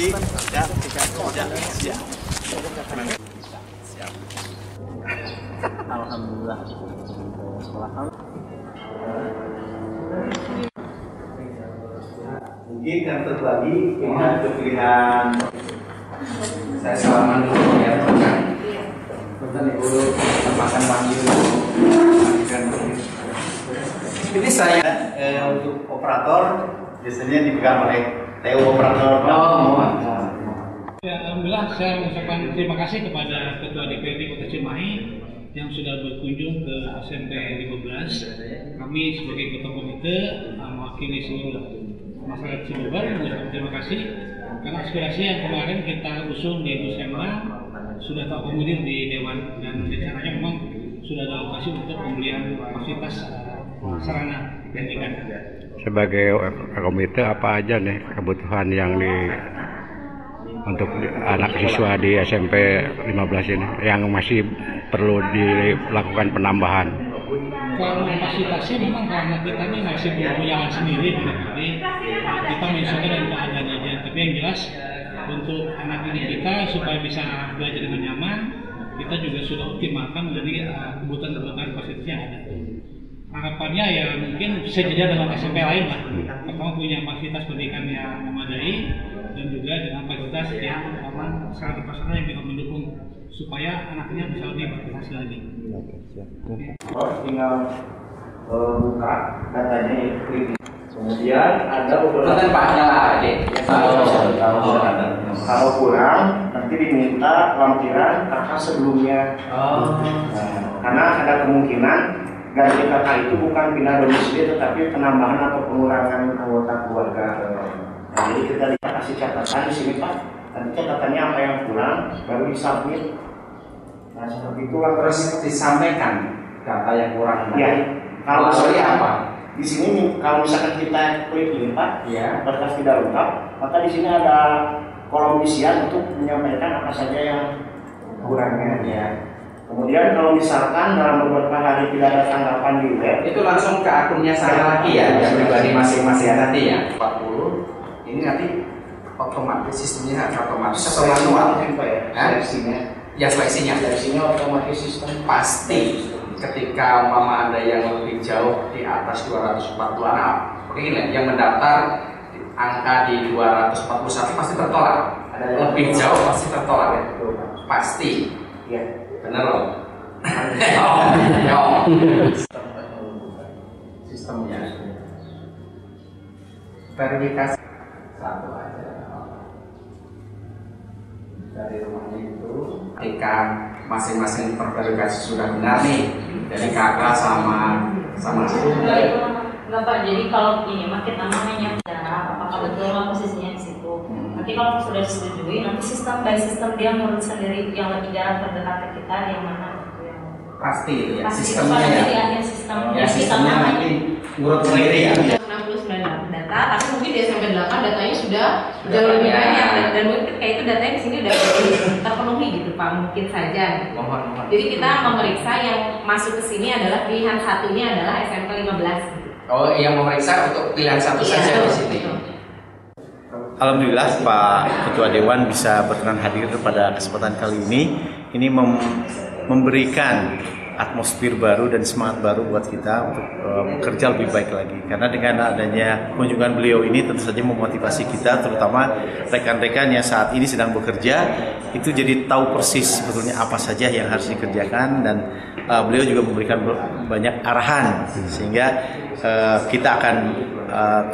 Siap. Alhamdulillah. Mungkin yang terbagi dengan pilihan saya salaman dulu ya teman-teman. Bentar Ibu makan panggil. ini saya untuk operator biasanya dipegang oleh TU operator. Ya, alhamdulillah saya mengucapkan terima kasih kepada Ketua DPRD Kota Cimahi yang sudah berkunjung ke SMP 15. Kami sebagai Ketua Komite mewakili seluruh masyarakat Cilebar mengucapkan terima kasih karena aspirasi yang kemarin kita usung di Musrembang sudah terakomodir di Dewan dan rencananya memang sudah ada alokasi untuk pembelian fasilitas sarana pendidikan. Sebagai komite apa aja nih kebutuhan yang untuk anak siswa di SMP 15 ini yang masih perlu dilakukan penambahan? Kalau fasilitasnya memang karena kita ini masih belum punya alat sendiri, jadi kita menyesuaikan dengan keadaan aja. Tapi yang jelas untuk anak didik kita supaya bisa belajar dengan nyaman, kita juga sudah optimalkan menjadi kebutuhan fasilitas yang ada. Harapannya ya mungkin sejajar dengan SMP lain lah. Pertama punya fasilitas pendidikan yang memadai dan juga dengan fasilitas yang aman, sarana-prasarana yang bisa mendukung supaya anaknya bisa lebih berprestasi lagi. Tinggal buka datanya ya, klik. Kemudian ada beberapa kalau kurang nanti diminta lampiran kakak sebelumnya. Karena ada kemungkinan ganti kakak itu bukan pindah domisili tetapi penambahan atau pengurangan anggota keluarga. Nah, jadi kita dikasih catatan di sini Pak. Nanti catatannya apa yang kurang baru disubmit. Nah seperti itu Terus disampaikan data yang kurang. Ya, kalau misalnya apa? Di sini kalau misalkan kita klik ini Pak, Ya. berkas tidak lengkap, maka di sini ada kolom isian untuk menyampaikan apa saja yang kurangnya. Ya. Kemudian kalau misalkan dalam beberapa hari tidak ada tanggapan di web, Itu langsung ke akunnya saya lagi ya, yang pribadi masing-masing nanti ya. 40 ini nanti otomatis sistemnya otomatis atau manual Pak ya, seleksinya. Ya seleksinya Otomatis sistem. pasti ketika mama Anda yang lebih jauh di atas 240 anak, begini yang mendaftar angka di 241 pasti tertolak. Lebih jauh pasti tertolak ya. Pasti. Ya. Bener loh. Sistemnya verifikasi satu aja dari rumahnya itu ketika masing-masing terverifikasi sudah benar nih dari kakak sama Enggak Pak, jadi kalau ini kita namanya apakah betul posisinya di situ. Nanti kalau sudah disetujui, nanti sistem by sistem dia ngurus sendiri yang lebih jarak terdekat ke kita yang mana gitu yang pasti itu ya pasti sistemnya ya. di akhir sistem Ya sistemnya nanti ngurut sendiri ya. 69 data, tapi mungkin di SMP 8 datanya sudah jauh lebih banyak dan mungkin kayak itu datanya di sini udah terpenuhi gitu Pak, mungkin saja. Mohon. Jadi kita memeriksa yang masuk ke sini adalah pilihan satunya adalah SMP 15 gitu. Oh, yang memeriksa untuk pilihan satu saja di sini. Alhamdulillah Pak Ketua Dewan bisa berkenan hadir pada kesempatan kali ini. Ini memberikan atmosfer baru dan semangat baru buat kita untuk bekerja lebih baik lagi. Karena dengan adanya kunjungan beliau ini tentu saja memotivasi kita, terutama rekan-rekan yang saat ini sedang bekerja, itu jadi tahu persis sebetulnya apa saja yang harus dikerjakan dan beliau juga memberikan banyak arahan sehingga kita akan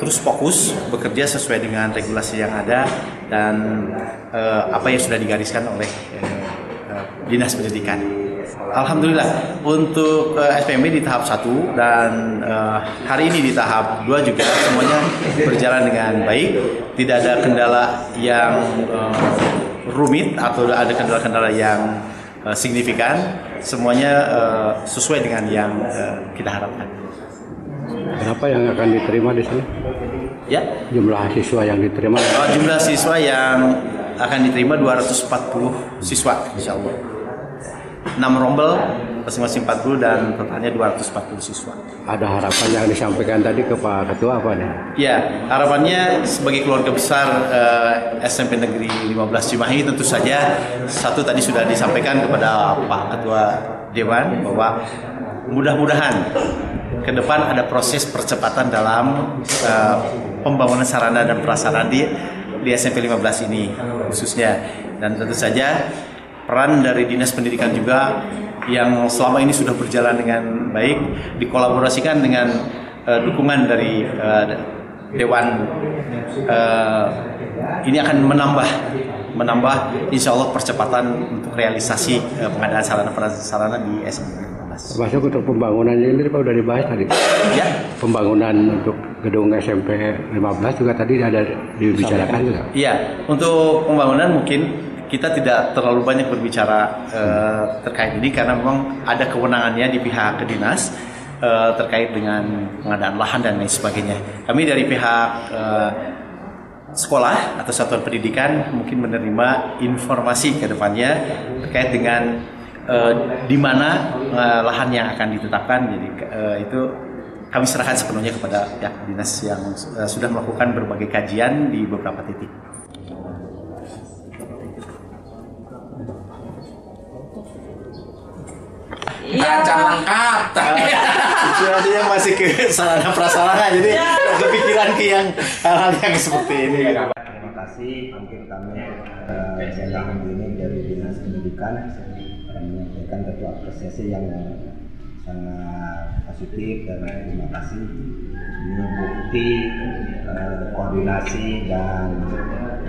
terus fokus bekerja sesuai dengan regulasi yang ada dan apa yang sudah digariskan oleh Dinas Pendidikan. Alhamdulillah untuk SPMB di tahap 1 dan hari ini di tahap 2 juga semuanya berjalan dengan baik, tidak ada kendala yang rumit atau ada kendala-kendala yang signifikan, semuanya sesuai dengan yang kita harapkan. Berapa yang akan diterima di sini? Ya, Jumlah siswa yang diterima? jumlah siswa yang akan diterima 240 siswa, insya Allah. 6 rombel masing-masing 40 dan totalnya 240 siswa. Ada harapan yang disampaikan tadi ke Pak Ketua apa nih? Ya, harapannya sebagai keluarga besar SMP Negeri 15 Cimahi tentu saja satu tadi sudah disampaikan kepada Pak Ketua Dewan bahwa mudah-mudahan ke depan ada proses percepatan dalam pembangunan sarana dan prasarana di SMP 15 ini khususnya, dan tentu saja peran dari Dinas Pendidikan juga yang selama ini sudah berjalan dengan baik dikolaborasikan dengan dukungan dari Dewan, ini akan menambah insya Allah percepatan untuk realisasi pengadaan sarana prasarana di SMP 15. Termasuk untuk pembangunannya ini Pak udah dibahas tadi. Ya, Pembangunan untuk gedung SMP 15 juga tadi ada dibicarakan juga. iya, untuk pembangunan mungkin kita tidak terlalu banyak berbicara terkait ini karena memang ada kewenangannya di pihak dinas terkait dengan pengadaan lahan dan lain sebagainya. Kami dari pihak sekolah atau satuan pendidikan mungkin menerima informasi ke depannya terkait dengan di mana lahan yang akan ditetapkan. Jadi itu kami serahkan sepenuhnya kepada pihak dinas yang sudah melakukan berbagai kajian di beberapa titik. Jangan kata. Sebenarnya masih ke sarana prasarana, jadi kepikiran ke yang hal-hal yang seperti ini. Terima kasih, mungkin kami dalam ini dari Dinas Pendidikan menyampaikan satu apresiasi yang sangat positif dan terima kasih. Ini bukti koordinasi dan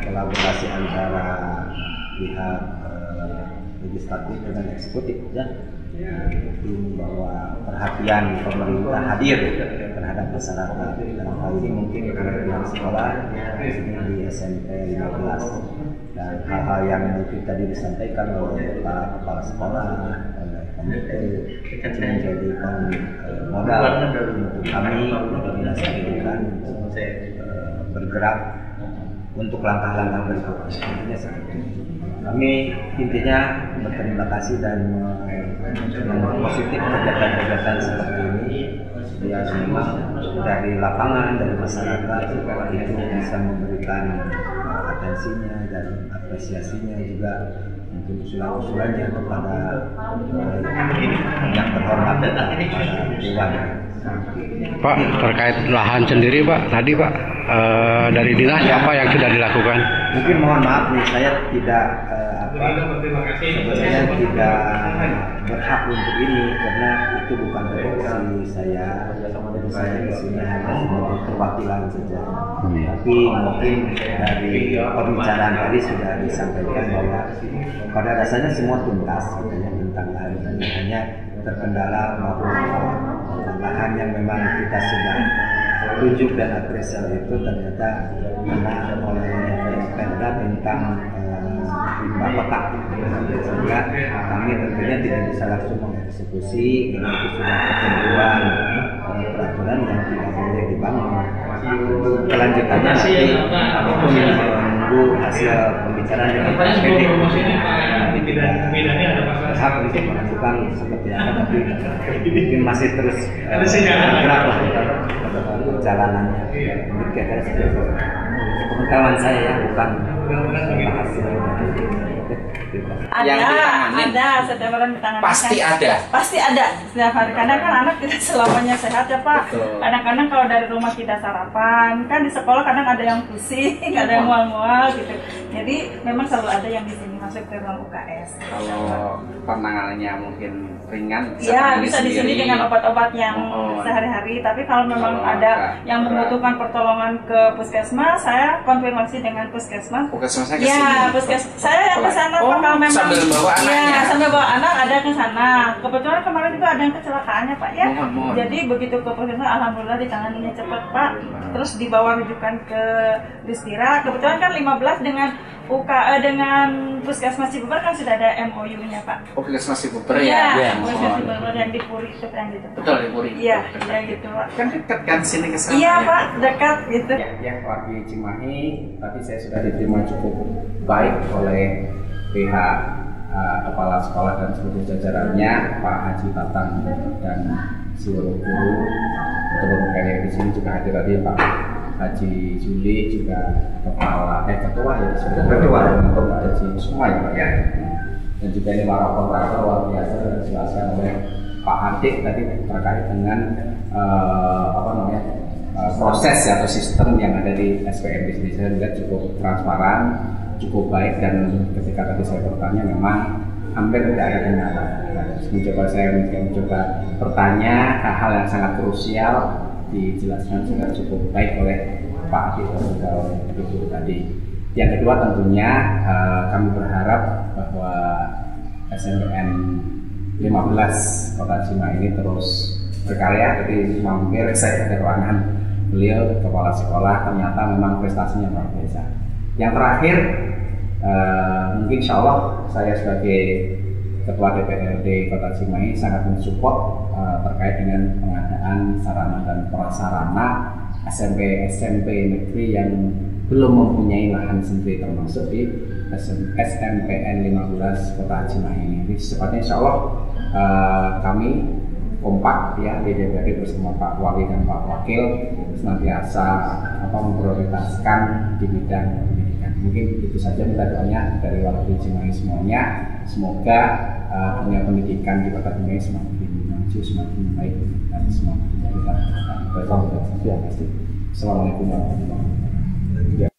kolaborasi antara pihak legislatif dengan eksekutif ya. Bukti bahwa perhatian pemerintah hadir terhadap masyarakat. Dalam hal ini mungkin pihak sekolah di sini di SMP 15 dan hal-hal yang mungkin tadi disampaikan oleh Pak Kepala Sekolah, oleh komite itu menjadikan modal untuk kami dari Dinas Pendidikan untuk bergerak untuk langkah-langkah berikutnya. Intinya seperti itu. Kami intinya berterima kasih dan positif kegiatan-kegiatan seperti ini yang memang dari lapangan, dari masyarakat itu bisa memberikan atensinya dan apresiasinya juga untuk usulan-usulannya kepada yang terhormat pada Dewan. Pak, terkait lahan sendiri Pak, tadi Pak dari dinas apa yang sudah dilakukan? Mungkin mohon maaf nih, saya tidak sebenarnya tidak berhak untuk ini karena itu bukan tupoksi saya. Jadi saya di sini hanya sebagai perwakilan saja. Tapi mungkin dari pembicaraan tadi sudah disampaikan bahwa pada dasarnya semua tuntas gitu ya tentang hal ini, hanya terkendala bahwa lahan yang memang kita sudah tunjuk dan apresiasi itu ternyata kena oleh Pemda tentang limbah pekat, sehingga kami tentunya tidak bisa langsung mengeksekusi karena itu sudah ketentuan peraturan yang tidak boleh dibangun. Untuk kelanjutannya nanti kami pun menunggu hasil pembicaraan dengan Pemda. Kami tidak berhak untuk menentukan seperti apa, tapi mungkin masih terus bergerak lah perjalanannya. Mungkin kira-kira seperti itu. Pengetahuan saya ya, bukan hasil. Ada setiap orang ditangani. Pasti ada setiap hari. Kadang kan anak tidak selamanya sehat ya Pak. Kadang-kadang kalau dari rumah kita sarapan, kan di sekolah kadang ada yang pusing, ada yang mual-mual gitu. Jadi memang selalu ada yang di sini masuk ke ruang UKS. Kalau penanganannya mungkin ringan, ya bisa di sini dengan obat-obat yang sehari-hari. Tapi kalau memang ada yang membutuhkan pertolongan ke puskesmas, saya konfirmasi dengan puskesmas. Puskesmasnya ke sini. Ya, puskesmas. Saya yang ke sana Pak, kalau memang sambil bawa anaknya. Iya, sambil bawa anak ada ke sana. Kebetulan kemarin juga ada yang kecelakaannya Pak ya. Mohon. Jadi begitu ke puskesmas, alhamdulillah ditanganinya cepat Pak. Terus dibawa rujukan ke Distira. Kebetulan kan 15 dengan dengan Puskesmas Cibeber kan sudah ada MOU-nya Pak. Oh, Puskesmas Cibeber ya? Iya, Puskesmas Cibeber yang di Puri itu yang gitu. Betul, di Puri. Iya, ya gitu Pak. Kan dekat kan sini ke sana. Iya Pak, dekat gitu. Yang warga Cimahi, tadi saya sudah diterima cukup baik oleh pihak kepala sekolah dan seluruh jajarannya, Pak Haji Tatang dan seluruh guru. Untuk yang di sini juga hadir tadi Pak Haji Juli, juga ketua ya, ketua untuk Haji semua ya Pak ya. Dan juga ini para kontraktor luar biasa dijelaskan oleh Pak Adik tadi terkait dengan proses atau sistem yang ada di SPM di sini. Saya lihat cukup transparan, cukup baik, dan ketika tadi saya bertanya memang hampir tidak ada kendala. Saya mencoba bertanya hal-hal yang sangat krusial, dijelaskan juga cukup baik oleh Pak Adik dan juga oleh Ibu tadi. Yang kedua tentunya kami berharap bahwa SMPN 15 Kota Cimahi ini terus berkarya. Jadi mampir saya ke ruangan beliau, kepala sekolah, ternyata memang prestasinya luar biasa. Yang terakhir, mungkin insya Allah saya sebagai Ketua DPRD Kota Cimahi sangat mensupport terkait dengan pengadaan sarana dan prasarana SMP negeri yang belum mempunyai lahan sendiri, termasuk di SMPN 15 Kota Cimahi ini. Jadi secepatnya insya Allah kami kompak ya di DPRD bersama Pak Wali dan Pak Wakil senantiasa memprioritaskan di bidang pendidikan. Mungkin itu saja minta doanya dari warga Cimahi semuanya. Semoga dunia pendidikan di Kota Cimahi semakin maju, semakin baik, dan semakin kita. Assalamualaikum warahmatullahi wabarakatuh.